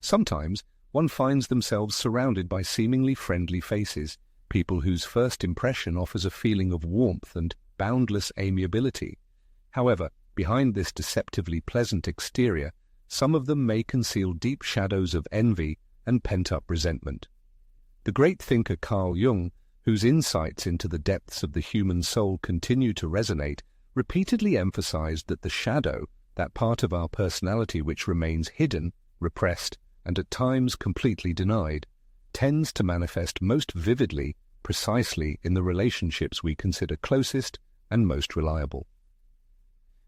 Sometimes one finds themselves surrounded by seemingly friendly faces, people whose first impression offers a feeling of warmth and boundless amiability. However, behind this deceptively pleasant exterior, some of them may conceal deep shadows of envy and pent-up resentment. The great thinker Carl Jung, whose insights into the depths of the human soul continue to resonate, repeatedly emphasized that the shadow, that part of our personality which remains hidden, repressed, and at times completely denied, tends to manifest most vividly, precisely in the relationships we consider closest and most reliable.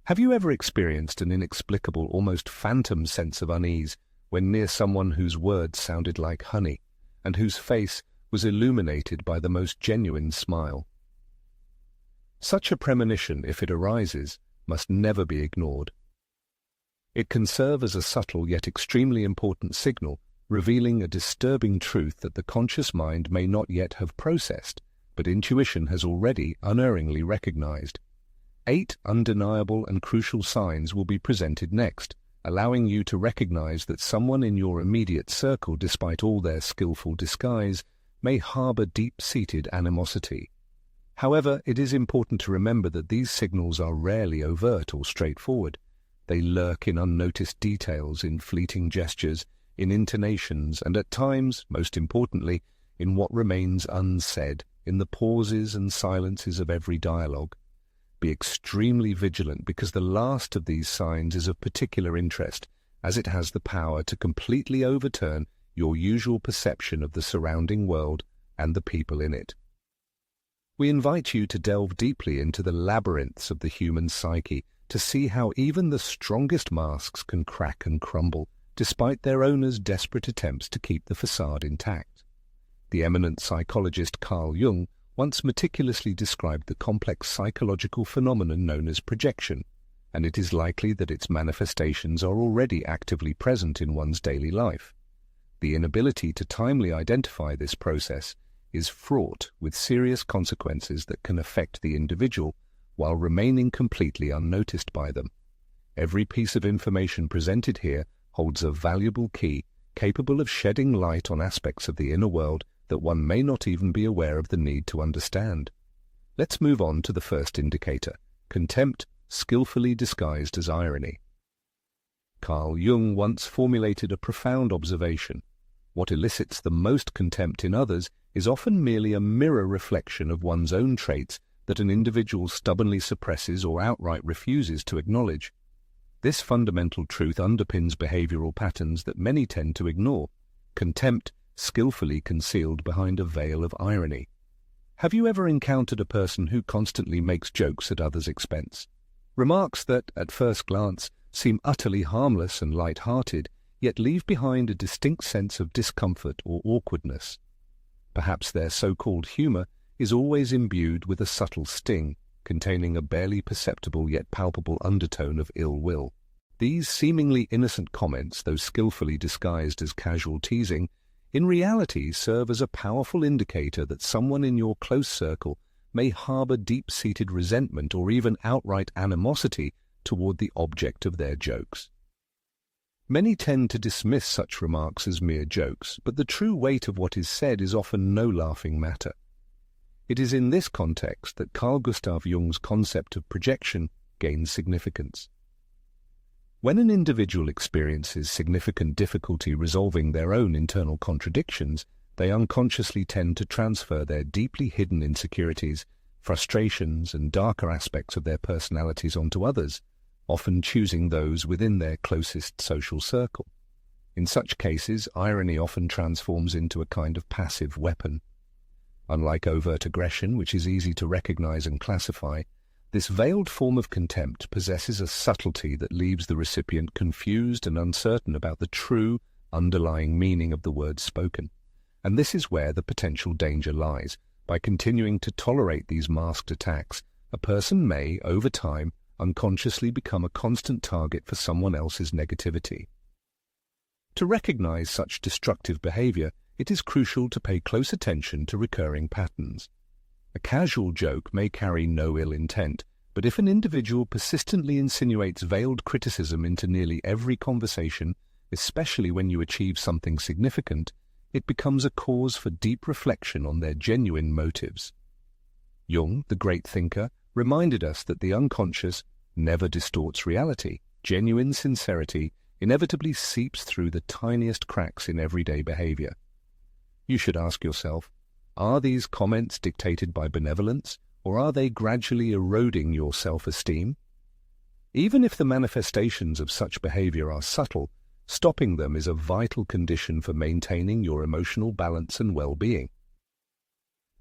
Have you ever experienced an inexplicable, almost phantom sense of unease when near someone whose words sounded like honey, and whose face was illuminated by the most genuine smile? Such a premonition, if it arises, must never be ignored. It can serve as a subtle yet extremely important signal, revealing a disturbing truth that the conscious mind may not yet have processed, but intuition has already unerringly recognized. 8 undeniable and crucial signs will be presented next, allowing you to recognize that someone in your immediate circle, despite all their skillful disguise, may harbor deep-seated animosity. However, it is important to remember that these signals are rarely overt or straightforward. They lurk in unnoticed details, in fleeting gestures, in intonations, and at times, most importantly, in what remains unsaid, in the pauses and silences of every dialogue. Be extremely vigilant, because the last of these signs is of particular interest, as it has the power to completely overturn your usual perception of the surrounding world and the people in it. We invite you to delve deeply into the labyrinths of the human psyche to see how even the strongest masks can crack and crumble, despite their owners' desperate attempts to keep the facade intact. The eminent psychologist Carl Jung once meticulously described the complex psychological phenomenon known as projection, and it is likely that its manifestations are already actively present in one's daily life. The inability to timely identify this process is fraught with serious consequences that can affect the individual while remaining completely unnoticed by them. Every piece of information presented here holds a valuable key capable of shedding light on aspects of the inner world that one may not even be aware of the need to understand. Let's move on to the first indicator: contempt skillfully disguised as irony. Carl Jung once formulated a profound observation. What elicits the most contempt in others is often merely a mirror reflection of one's own traits that an individual stubbornly suppresses or outright refuses to acknowledge. This fundamental truth underpins behavioral patterns that many tend to ignore. Contempt skillfully concealed behind a veil of irony. Have you ever encountered a person who constantly makes jokes at others' expense? Remarks that, at first glance, seem utterly harmless and light-hearted, yet leave behind a distinct sense of discomfort or awkwardness. Perhaps their so-called humor is always imbued with a subtle sting, containing a barely perceptible yet palpable undertone of ill will. These seemingly innocent comments, though skillfully disguised as casual teasing, in reality serve as a powerful indicator that someone in your close circle may harbor deep-seated resentment or even outright animosity toward the object of their jokes. Many tend to dismiss such remarks as mere jokes, but the true weight of what is said is often no laughing matter. It is in this context that Carl Gustav Jung's concept of projection gains significance. When an individual experiences significant difficulty resolving their own internal contradictions, they unconsciously tend to transfer their deeply hidden insecurities, frustrations, and darker aspects of their personalities onto others, often choosing those within their closest social circle. In such cases, irony often transforms into a kind of passive weapon. Unlike overt aggression, which is easy to recognize and classify, this veiled form of contempt possesses a subtlety that leaves the recipient confused and uncertain about the true, underlying meaning of the words spoken. And this is where the potential danger lies. By continuing to tolerate these masked attacks, a person may, over time, unconsciously become a constant target for someone else's negativity. To recognize such destructive behavior, it is crucial to pay close attention to recurring patterns. A casual joke may carry no ill intent, but if an individual persistently insinuates veiled criticism into nearly every conversation, especially when you achieve something significant, it becomes a cause for deep reflection on their genuine motives. Jung, the great thinker, reminded us that the unconscious never distorts reality. Genuine sincerity inevitably seeps through the tiniest cracks in everyday behavior. You should ask yourself, are these comments dictated by benevolence, or are they gradually eroding your self-esteem? Even if the manifestations of such behavior are subtle, stopping them is a vital condition for maintaining your emotional balance and well-being.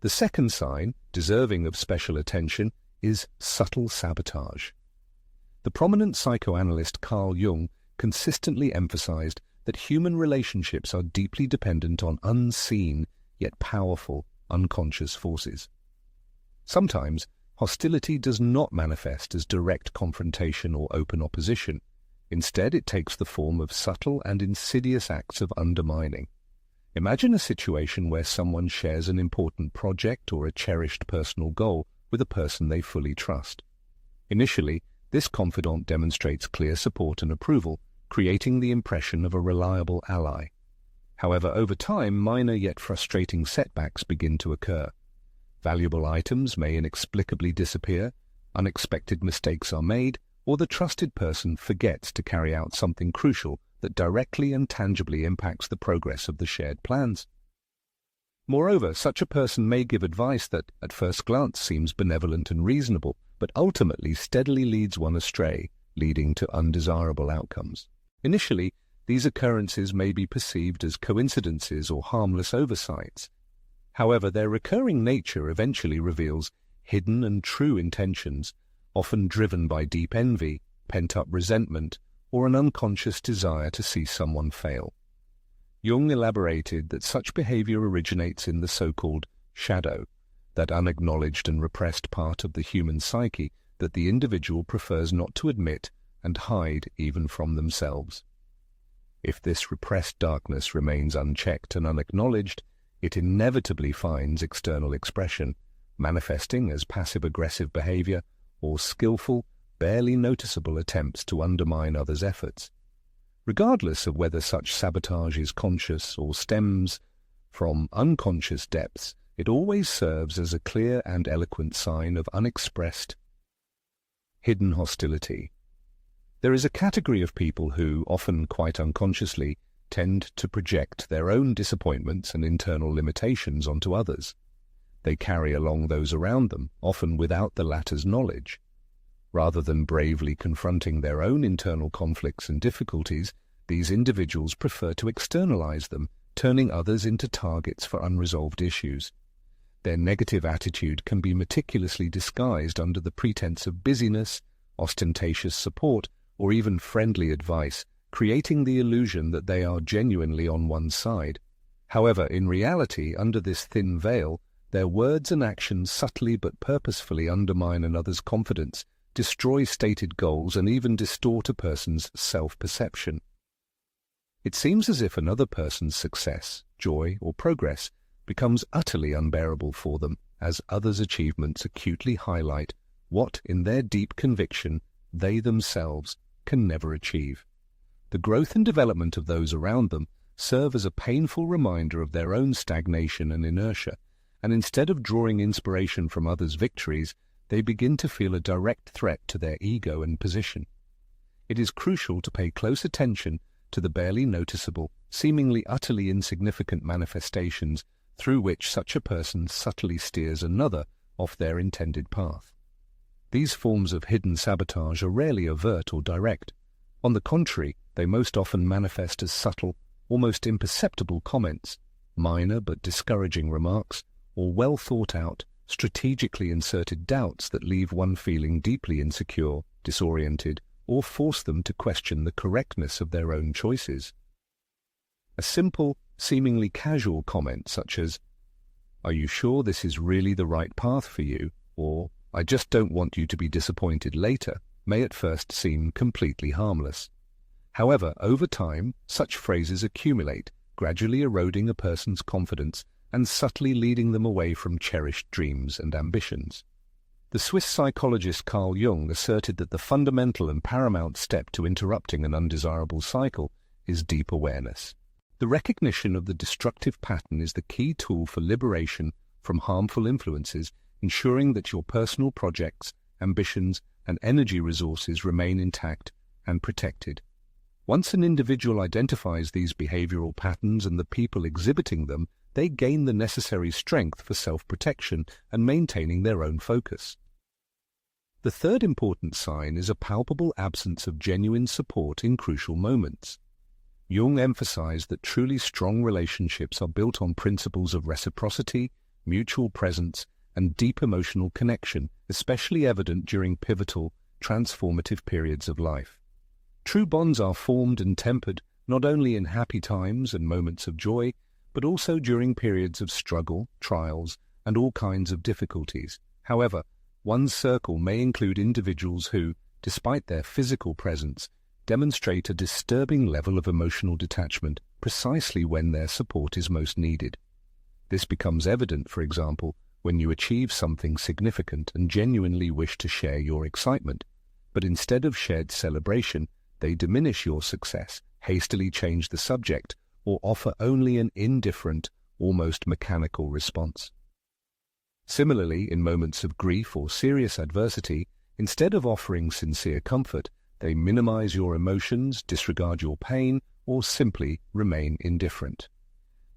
The second sign, deserving of special attention, is subtle sabotage. The prominent psychoanalyst Carl Jung consistently emphasized that human relationships are deeply dependent on unseen yet powerful unconscious forces. Sometimes, hostility does not manifest as direct confrontation or open opposition. Instead, it takes the form of subtle and insidious acts of undermining. Imagine a situation where someone shares an important project or a cherished personal goal with a person they fully trust. Initially, this confidant demonstrates clear support and approval, creating the impression of a reliable ally. However, over time, minor yet frustrating setbacks begin to occur. Valuable items may inexplicably disappear, unexpected mistakes are made, or the trusted person forgets to carry out something crucial that directly and tangibly impacts the progress of the shared plans. Moreover, such a person may give advice that, at first glance, seems benevolent and reasonable, but ultimately steadily leads one astray, leading to undesirable outcomes. Initially, these occurrences may be perceived as coincidences or harmless oversights. However, their recurring nature eventually reveals hidden and true intentions, often driven by deep envy, pent-up resentment, or an unconscious desire to see someone fail. Jung elaborated that such behavior originates in the so-called shadow, that unacknowledged and repressed part of the human psyche that the individual prefers not to admit and hide even from themselves. If this repressed darkness remains unchecked and unacknowledged, it inevitably finds external expression, manifesting as passive-aggressive behavior or skillful, barely noticeable attempts to undermine others' efforts. Regardless of whether such sabotage is conscious or stems from unconscious depths, it always serves as a clear and eloquent sign of unexpressed, hidden hostility. There is a category of people who, often quite unconsciously, tend to project their own disappointments and internal limitations onto others. They carry along those around them, often without the latter's knowledge. Rather than bravely confronting their own internal conflicts and difficulties, these individuals prefer to externalize them, turning others into targets for unresolved issues. Their negative attitude can be meticulously disguised under the pretense of busyness, ostentatious support, or even friendly advice, creating the illusion that they are genuinely on one's side. However, in reality, under this thin veil, their words and actions subtly but purposefully undermine another's confidence, destroy stated goals, and even distort a person's self-perception. It seems as if another person's success, joy, or progress becomes utterly unbearable for them, as others' achievements acutely highlight what, in their deep conviction, they themselves can never achieve. The growth and development of those around them serve as a painful reminder of their own stagnation and inertia, and instead of drawing inspiration from others' victories, they begin to feel a direct threat to their ego and position. It is crucial to pay close attention to the barely noticeable, seemingly utterly insignificant manifestations through which such a person subtly steers another off their intended path. These forms of hidden sabotage are rarely overt or direct. On the contrary, they most often manifest as subtle, almost imperceptible comments, minor but discouraging remarks, or well-thought-out, strategically inserted doubts that leave one feeling deeply insecure, disoriented, or force them to question the correctness of their own choices. A simple, seemingly casual comment such as, "Are you sure this is really the right path for you?" or "I just don't want you to be disappointed later," may at first seem completely harmless. However, over time, such phrases accumulate, gradually eroding a person's confidence and subtly leading them away from cherished dreams and ambitions. The Swiss psychologist Carl Jung asserted that the fundamental and paramount step to interrupting an undesirable cycle is deep awareness. The recognition of the destructive pattern is the key tool for liberation from harmful influences, ensuring that your personal projects, ambitions, and energy resources remain intact and protected. Once an individual identifies these behavioral patterns and the people exhibiting them, they gain the necessary strength for self-protection and maintaining their own focus. The third important sign is a palpable absence of genuine support in crucial moments. Jung emphasized that truly strong relationships are built on principles of reciprocity, mutual presence, and deep emotional connection, especially evident during pivotal, transformative periods of life. True bonds are formed and tempered not only in happy times and moments of joy, but also during periods of struggle, trials, and all kinds of difficulties. However, one's circle may include individuals who, despite their physical presence, demonstrate a disturbing level of emotional detachment precisely when their support is most needed. This becomes evident, for example, when you achieve something significant and genuinely wish to share your excitement, but instead of shared celebration, they diminish your success, hastily change the subject, or offer only an indifferent, almost mechanical response. Similarly, in moments of grief or serious adversity, instead of offering sincere comfort, they minimize your emotions, disregard your pain, or simply remain indifferent.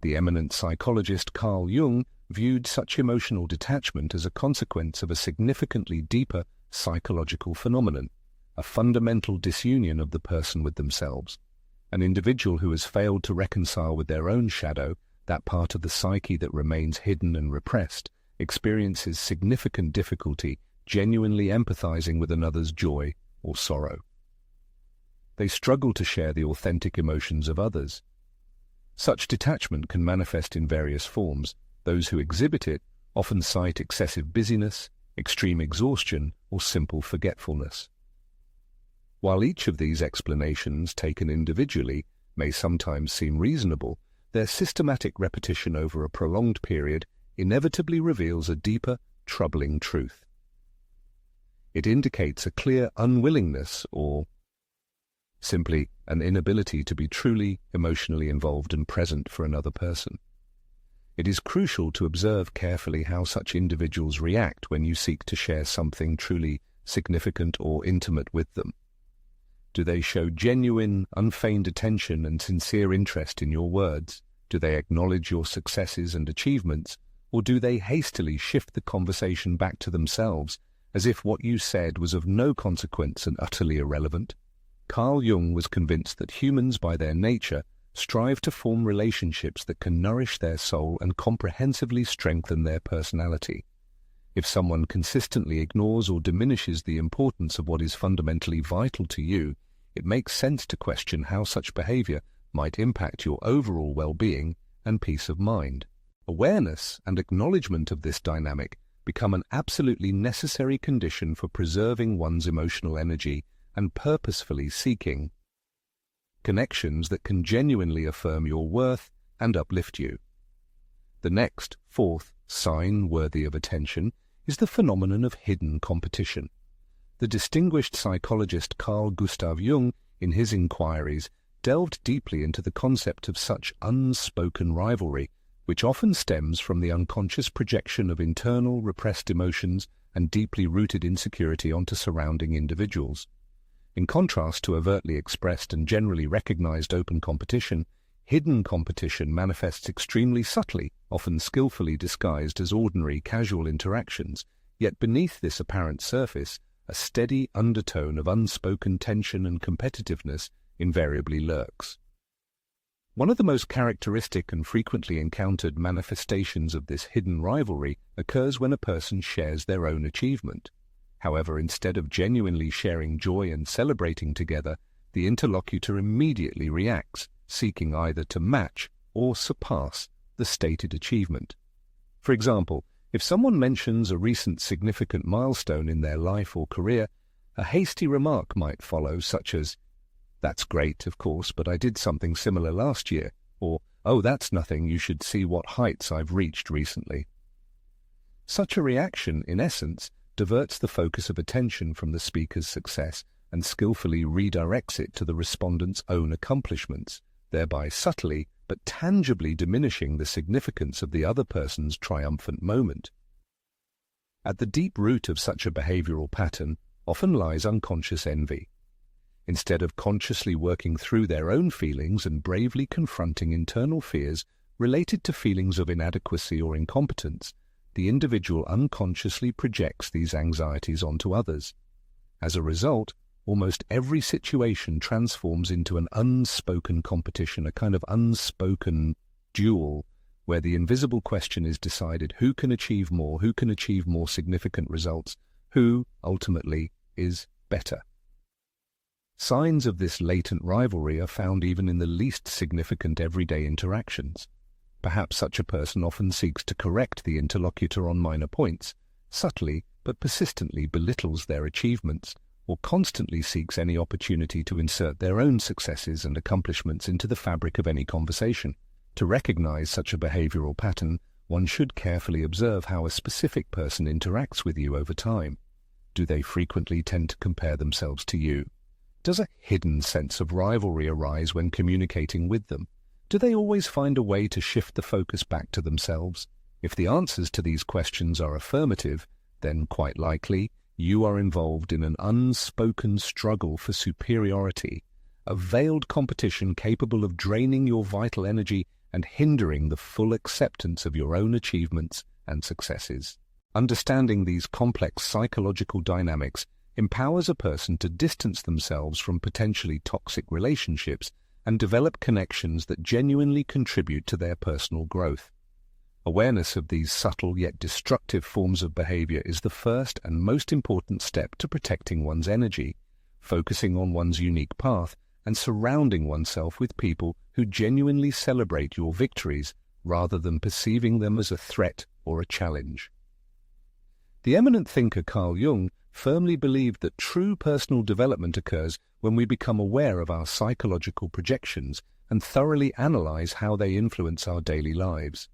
The eminent psychologist Carl Jung viewed such emotional detachment as a consequence of a significantly deeper psychological phenomenon, a fundamental disunion of the person with themselves. An individual who has failed to reconcile with their own shadow, that part of the psyche that remains hidden and repressed, experiences significant difficulty genuinely empathizing with another's joy or sorrow. They struggle to share the authentic emotions of others. Such detachment can manifest in various forms. Those who exhibit it often cite excessive busyness, extreme exhaustion, or simple forgetfulness. While each of these explanations, taken individually, may sometimes seem reasonable, their systematic repetition over a prolonged period inevitably reveals a deeper, troubling truth. It indicates a clear unwillingness or simply an inability to be truly emotionally involved and present for another person. It is crucial to observe carefully how such individuals react when you seek to share something truly significant or intimate with them. Do they show genuine, unfeigned attention and sincere interest in your words? Do they acknowledge your successes and achievements? Or do they hastily shift the conversation back to themselves, as if what you said was of no consequence and utterly irrelevant? Carl Jung was convinced that humans, by their nature, strive to form relationships that can nourish their soul and comprehensively strengthen their personality. If someone consistently ignores or diminishes the importance of what is fundamentally vital to you, it makes sense to question how such behavior might impact your overall well-being and peace of mind. Awareness and acknowledgement of this dynamic become an absolutely necessary condition for preserving one's emotional energy and purposefully seeking connections that can genuinely affirm your worth and uplift you. The next, fourth, sign worthy of attention is the phenomenon of hidden competition. The distinguished psychologist Carl Gustav Jung, in his inquiries, delved deeply into the concept of such unspoken rivalry, which often stems from the unconscious projection of internal repressed emotions and deeply rooted insecurity onto surrounding individuals. In contrast to overtly expressed and generally recognized open competition, hidden competition manifests extremely subtly, often skillfully disguised as ordinary, casual interactions, yet beneath this apparent surface, a steady undertone of unspoken tension and competitiveness invariably lurks. One of the most characteristic and frequently encountered manifestations of this hidden rivalry occurs when a person shares their own achievement. However, instead of genuinely sharing joy and celebrating together, the interlocutor immediately reacts, seeking either to match or surpass the stated achievement. For example, if someone mentions a recent significant milestone in their life or career, a hasty remark might follow, such as, "That's great, of course, but I did something similar last year," or, "Oh, that's nothing, you should see what heights I've reached recently." Such a reaction, in essence, diverts the focus of attention from the speaker's success and skillfully redirects it to the respondent's own accomplishments, thereby subtly but tangibly diminishing the significance of the other person's triumphant moment. At the deep root of such a behavioral pattern often lies unconscious envy. Instead of consciously working through their own feelings and bravely confronting internal fears related to feelings of inadequacy or incompetence, the individual unconsciously projects these anxieties onto others. As a result, almost every situation transforms into an unspoken competition, a kind of unspoken duel, where the invisible question is decided: who can achieve more significant results, who, ultimately, is better. Signs of this latent rivalry are found even in the least significant everyday interactions. Perhaps such a person often seeks to correct the interlocutor on minor points, subtly but persistently belittles their achievements, or constantly seeks any opportunity to insert their own successes and accomplishments into the fabric of any conversation. To recognize such a behavioral pattern, one should carefully observe how a specific person interacts with you over time. Do they frequently tend to compare themselves to you? Does a hidden sense of rivalry arise when communicating with them? Do they always find a way to shift the focus back to themselves? If the answers to these questions are affirmative, then quite likely you are involved in an unspoken struggle for superiority, a veiled competition capable of draining your vital energy and hindering the full acceptance of your own achievements and successes. Understanding these complex psychological dynamics empowers a person to distance themselves from potentially toxic relationships and develop connections that genuinely contribute to their personal growth. Awareness of these subtle yet destructive forms of behavior is the first and most important step to protecting one's energy, focusing on one's unique path, and surrounding oneself with people who genuinely celebrate your victories rather than perceiving them as a threat or a challenge. The eminent thinker Carl Jung firmly believed that true personal development occurs when we become aware of our psychological projections and thoroughly analyze how they influence our daily lives.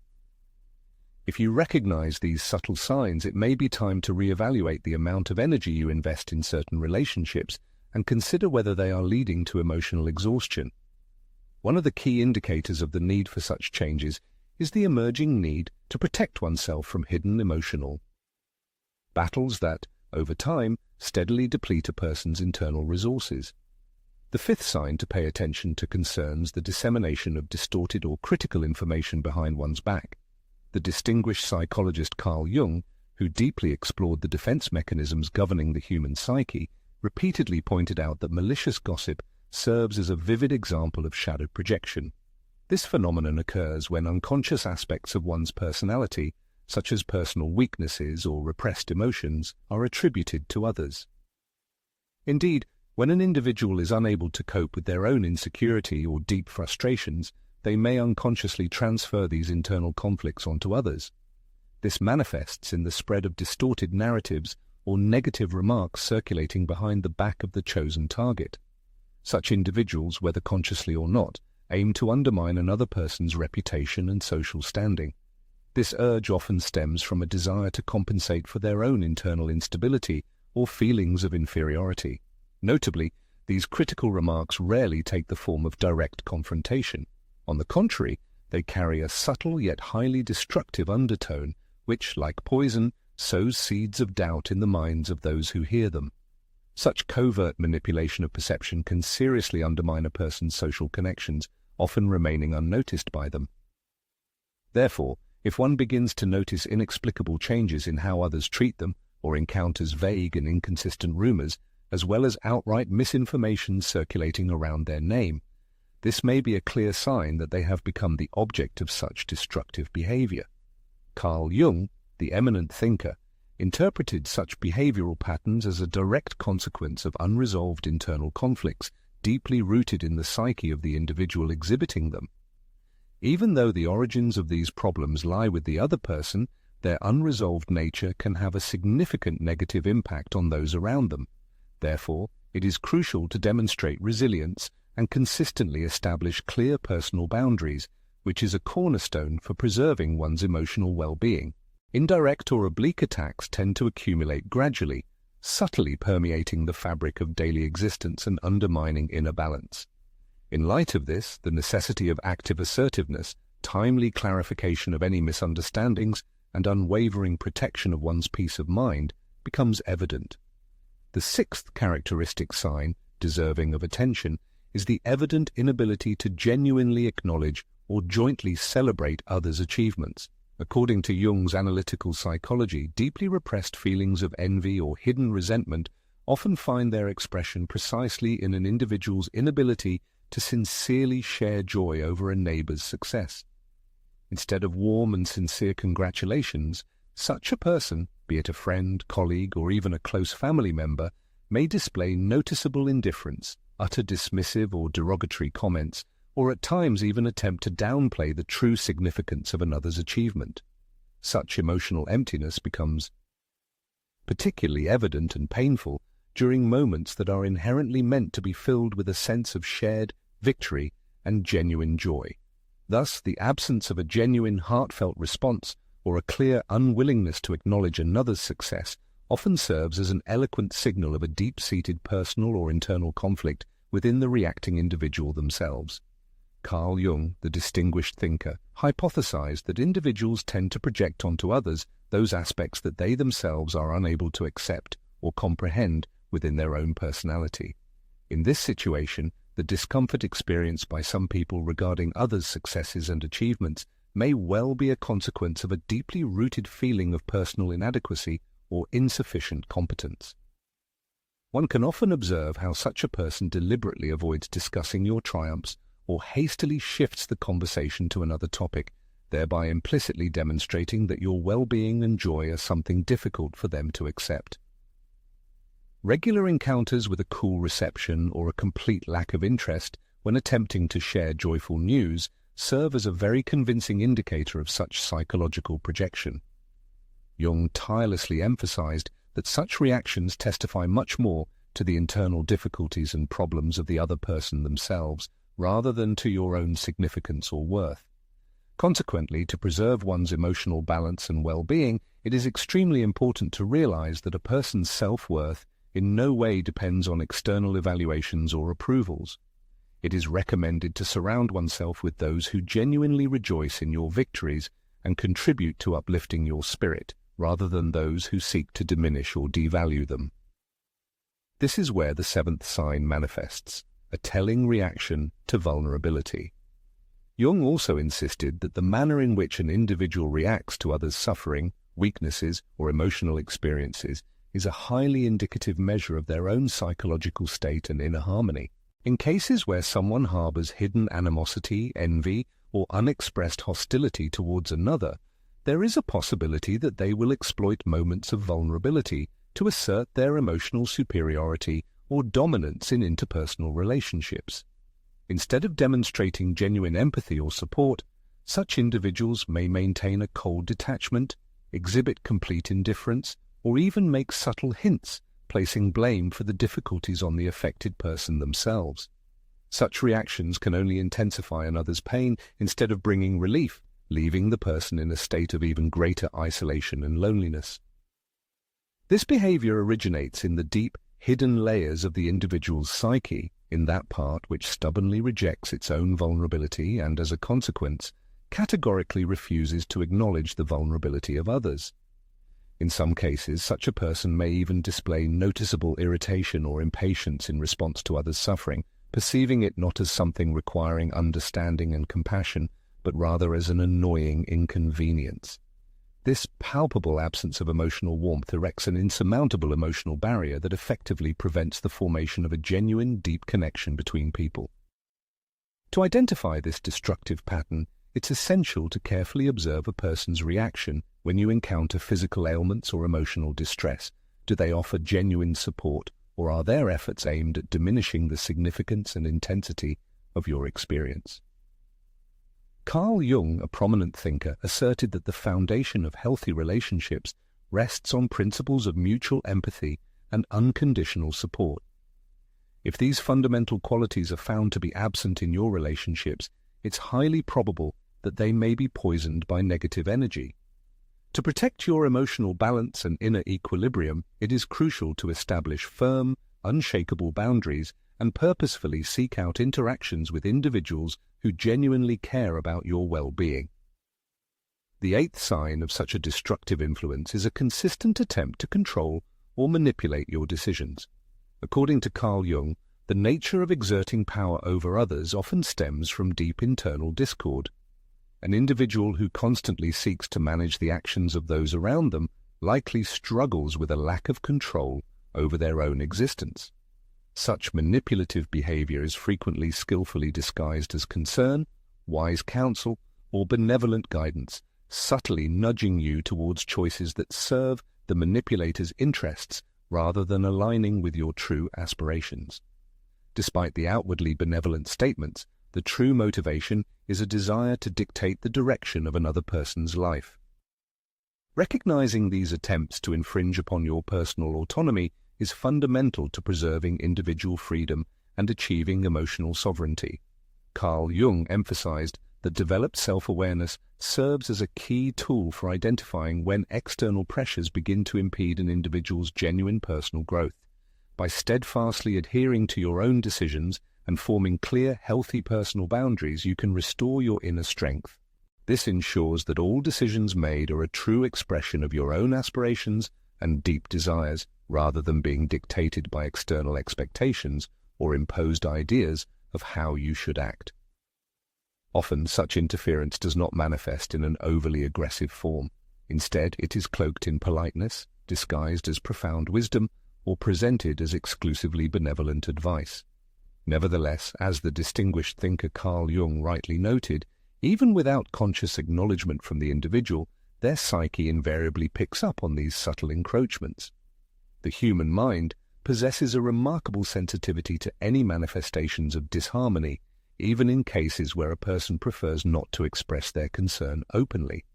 If you recognize these subtle signs, it may be time to reevaluate the amount of energy you invest in certain relationships and consider whether they are leading to emotional exhaustion. One of the key indicators of the need for such changes is the emerging need to protect oneself from hidden emotional battles that, over time, steadily deplete a person's internal resources. The fifth sign to pay attention to concerns the dissemination of distorted or critical information behind one's back. The distinguished psychologist Carl Jung, who deeply explored the defense mechanisms governing the human psyche, repeatedly pointed out that malicious gossip serves as a vivid example of shadow projection. This phenomenon occurs when unconscious aspects of one's personality, such as personal weaknesses or repressed emotions, are attributed to others. Indeed, when an individual is unable to cope with their own insecurity or deep frustrations, they may unconsciously transfer these internal conflicts onto others. This manifests in the spread of distorted narratives or negative remarks circulating behind the back of the chosen target. Such individuals, whether consciously or not, aim to undermine another person's reputation and social standing. This urge often stems from a desire to compensate for their own internal instability or feelings of inferiority. Notably, these critical remarks rarely take the form of direct confrontation. On the contrary, they carry a subtle yet highly destructive undertone which, like poison, sows seeds of doubt in the minds of those who hear them. Such covert manipulation of perception can seriously undermine a person's social connections, often remaining unnoticed by them. Therefore, if one begins to notice inexplicable changes in how others treat them, or encounters vague and inconsistent rumors, as well as outright misinformation circulating around their name, this may be a clear sign that they have become the object of such destructive behavior. Carl Jung, the eminent thinker, interpreted such behavioral patterns as a direct consequence of unresolved internal conflicts deeply rooted in the psyche of the individual exhibiting them. Even though the origins of these problems lie with the other person, their unresolved nature can have a significant negative impact on those around them. Therefore, it is crucial to demonstrate resilience and consistently establish clear personal boundaries, which is a cornerstone for preserving one's emotional well-being. Indirect or oblique attacks tend to accumulate gradually, subtly permeating the fabric of daily existence and undermining inner balance. In light of this, the necessity of active assertiveness, timely clarification of any misunderstandings, and unwavering protection of one's peace of mind becomes evident. The sixth characteristic sign, deserving of attention, is the evident inability to genuinely acknowledge or jointly celebrate others' achievements. According to Jung's analytical psychology, deeply repressed feelings of envy or hidden resentment often find their expression precisely in an individual's inability to sincerely share joy over a neighbor's success. Instead of warm and sincere congratulations, such a person, be it a friend, colleague, or even a close family member, may display noticeable indifference, utter dismissive or derogatory comments, or at times even attempt to downplay the true significance of another's achievement. Such emotional emptiness becomes particularly evident and painful during moments that are inherently meant to be filled with a sense of shared victory and genuine joy. Thus, the absence of a genuine, heartfelt response or a clear unwillingness to acknowledge another's success often serves as an eloquent signal of a deep-seated personal or internal conflict within the reacting individual themselves. Carl Jung, the distinguished thinker, hypothesized that individuals tend to project onto others those aspects that they themselves are unable to accept or comprehend within their own personality. In this situation, the discomfort experienced by some people regarding others' successes and achievements may well be a consequence of a deeply rooted feeling of personal inadequacy or insufficient competence. One can often observe how such a person deliberately avoids discussing your triumphs or hastily shifts the conversation to another topic, thereby implicitly demonstrating that your well-being and joy are something difficult for them to accept. Regular encounters with a cool reception or a complete lack of interest when attempting to share joyful news serve as a very convincing indicator of such psychological projection. Jung tirelessly emphasized that such reactions testify much more to the internal difficulties and problems of the other person themselves, rather than to your own significance or worth. Consequently, to preserve one's emotional balance and well-being, it is extremely important to realize that a person's self-worth in no way depends on external evaluations or approvals. It is recommended to surround oneself with those who genuinely rejoice in your victories and contribute to uplifting your spirit, rather than those who seek to diminish or devalue them. This is where the seventh sign manifests, a telling reaction to vulnerability. Jung also insisted that the manner in which an individual reacts to others' suffering, weaknesses, or emotional experiences is a highly indicative measure of their own psychological state and inner harmony. In cases where someone harbors hidden animosity, envy, or unexpressed hostility towards another, there is a possibility that they will exploit moments of vulnerability to assert their emotional superiority or dominance in interpersonal relationships. Instead of demonstrating genuine empathy or support, such individuals may maintain a cold detachment, exhibit complete indifference, or even make subtle hints, placing blame for the difficulties on the affected person themselves. Such reactions can only intensify another's pain instead of bringing relief, leaving the person in a state of even greater isolation and loneliness. This behavior originates in the deep, hidden layers of the individual's psyche, in that part which stubbornly rejects its own vulnerability and, as a consequence, categorically refuses to acknowledge the vulnerability of others. In some cases, such a person may even display noticeable irritation or impatience in response to others' suffering, perceiving it not as something requiring understanding and compassion, but rather as an annoying inconvenience. This palpable absence of emotional warmth erects an insurmountable emotional barrier that effectively prevents the formation of a genuine, deep connection between people. To identify this destructive pattern, it's essential to carefully observe a person's reaction when you encounter physical ailments or emotional distress. Do they offer genuine support, or are their efforts aimed at diminishing the significance and intensity of your experience? Carl Jung, a prominent thinker, asserted that the foundation of healthy relationships rests on principles of mutual empathy and unconditional support. If these fundamental qualities are found to be absent in your relationships, it's highly probable that they may be poisoned by negative energy. To protect your emotional balance and inner equilibrium, it is crucial to establish firm, unshakable boundaries and purposefully seek out interactions with individuals who genuinely care about your well-being. The eighth sign of such a destructive influence is a consistent attempt to control or manipulate your decisions. According to Carl Jung, the nature of exerting power over others often stems from deep internal discord. An individual who constantly seeks to manage the actions of those around them likely struggles with a lack of control over their own existence. Such manipulative behavior is frequently skillfully disguised as concern, wise counsel, or benevolent guidance, subtly nudging you towards choices that serve the manipulator's interests rather than aligning with your true aspirations. Despite the outwardly benevolent statements, the true motivation is a desire to dictate the direction of another person's life. Recognizing these attempts to infringe upon your personal autonomy is fundamental to preserving individual freedom and achieving emotional sovereignty. Carl Jung emphasized that developed self-awareness serves as a key tool for identifying when external pressures begin to impede an individual's genuine personal growth. By steadfastly adhering to your own decisions and forming clear, healthy personal boundaries, you can restore your inner strength. This ensures that all decisions made are a true expression of your own aspirations and deep desires, rather than being dictated by external expectations or imposed ideas of how you should act. Often, such interference does not manifest in an overly aggressive form. Instead, it is cloaked in politeness, disguised as profound wisdom, or presented as exclusively benevolent advice. Nevertheless, as the distinguished thinker Carl Jung rightly noted, even without conscious acknowledgement from the individual, their psyche invariably picks up on these subtle encroachments. The human mind possesses a remarkable sensitivity to any manifestations of disharmony, even in cases where a person prefers not to express their concern openly.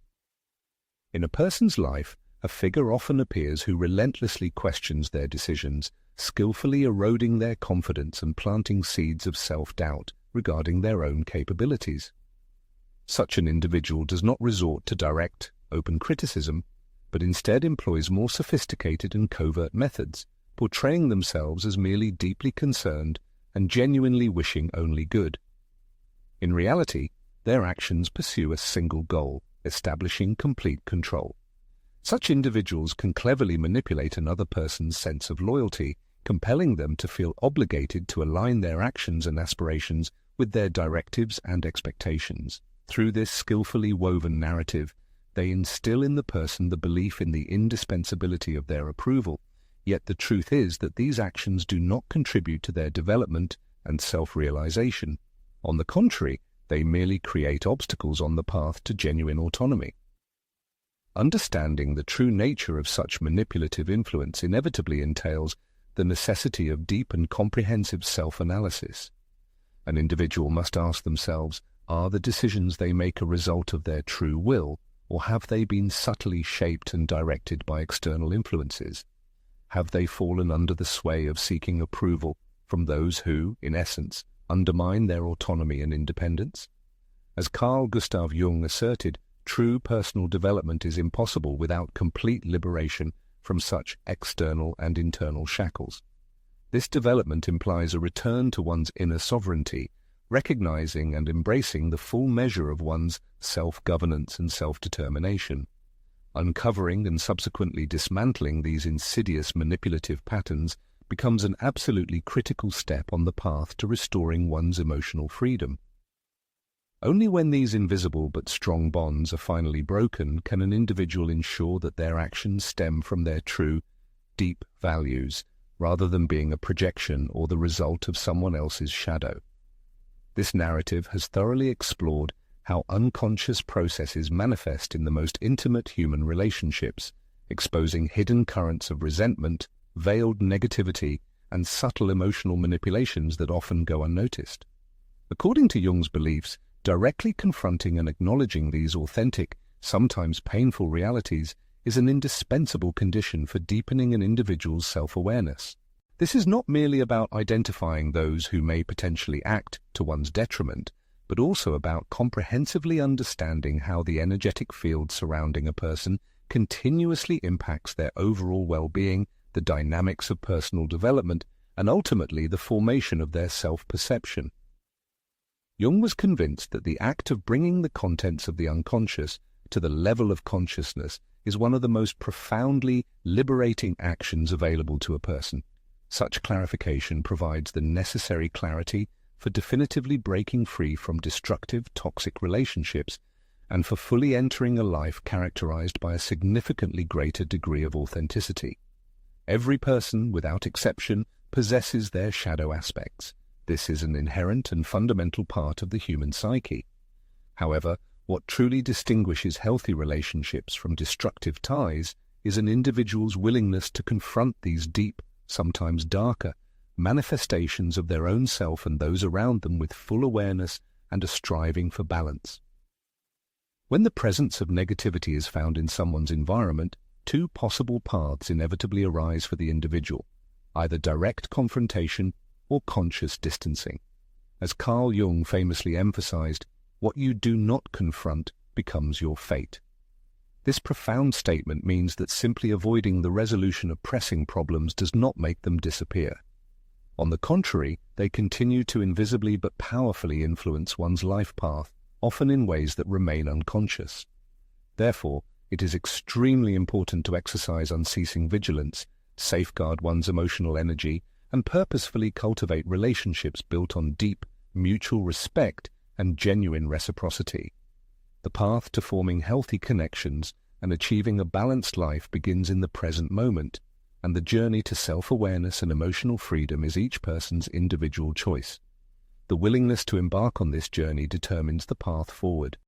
In a person's life, a figure often appears who relentlessly questions their decisions, skillfully eroding their confidence and planting seeds of self-doubt regarding their own capabilities. Such an individual does not resort to direct, open criticism, but instead employs more sophisticated and covert methods, portraying themselves as merely deeply concerned and genuinely wishing only good. In reality, their actions pursue a single goal, establishing complete control. Such individuals can cleverly manipulate another person's sense of loyalty, compelling them to feel obligated to align their actions and aspirations with their directives and expectations. Through this skillfully woven narrative, they instill in the person the belief in the indispensability of their approval, yet the truth is that these actions do not contribute to their development and self-realization. On the contrary, they merely create obstacles on the path to genuine autonomy. Understanding the true nature of such manipulative influence inevitably entails the necessity of deep and comprehensive self-analysis. An individual must ask themselves, are the decisions they make a result of their true will, or have they been subtly shaped and directed by external influences? Have they fallen under the sway of seeking approval from those who, in essence, undermine their autonomy and independence? As Carl Gustav Jung asserted, true personal development is impossible without complete liberation from such external and internal shackles. This development implies a return to one's inner sovereignty, recognizing and embracing the full measure of one's self-governance and self-determination. Uncovering and subsequently dismantling these insidious manipulative patterns becomes an absolutely critical step on the path to restoring one's emotional freedom. Only when these invisible but strong bonds are finally broken can an individual ensure that their actions stem from their true, deep values, rather than being a projection or the result of someone else's shadow. This narrative has thoroughly explored how unconscious processes manifest in the most intimate human relationships, exposing hidden currents of resentment, veiled negativity, and subtle emotional manipulations that often go unnoticed. According to Jung's beliefs, directly confronting and acknowledging these authentic, sometimes painful realities is an indispensable condition for deepening an individual's self-awareness. This is not merely about identifying those who may potentially act to one's detriment, but also about comprehensively understanding how the energetic field surrounding a person continuously impacts their overall well-being, the dynamics of personal development, and ultimately the formation of their self-perception. Jung was convinced that the act of bringing the contents of the unconscious to the level of consciousness is one of the most profoundly liberating actions available to a person. Such clarification provides the necessary clarity for definitively breaking free from destructive, toxic relationships and for fully entering a life characterized by a significantly greater degree of authenticity. Every person, without exception, possesses their shadow aspects. This is an inherent and fundamental part of the human psyche. However, what truly distinguishes healthy relationships from destructive ties is an individual's willingness to confront these deep, sometimes darker, manifestations of their own self and those around them with full awareness and a striving for balance. When the presence of negativity is found in someone's environment, two possible paths inevitably arise for the individual, either direct confrontation or conscious distancing. As Carl Jung famously emphasized, what you do not confront becomes your fate. This profound statement means that simply avoiding the resolution of pressing problems does not make them disappear. On the contrary, they continue to invisibly but powerfully influence one's life path, often in ways that remain unconscious. Therefore, it is extremely important to exercise unceasing vigilance, safeguard one's emotional energy, and purposefully cultivate relationships built on deep, mutual respect and genuine reciprocity. The path to forming healthy connections and achieving a balanced life begins in the present moment, and the journey to self-awareness and emotional freedom is each person's individual choice. The willingness to embark on this journey determines the path forward.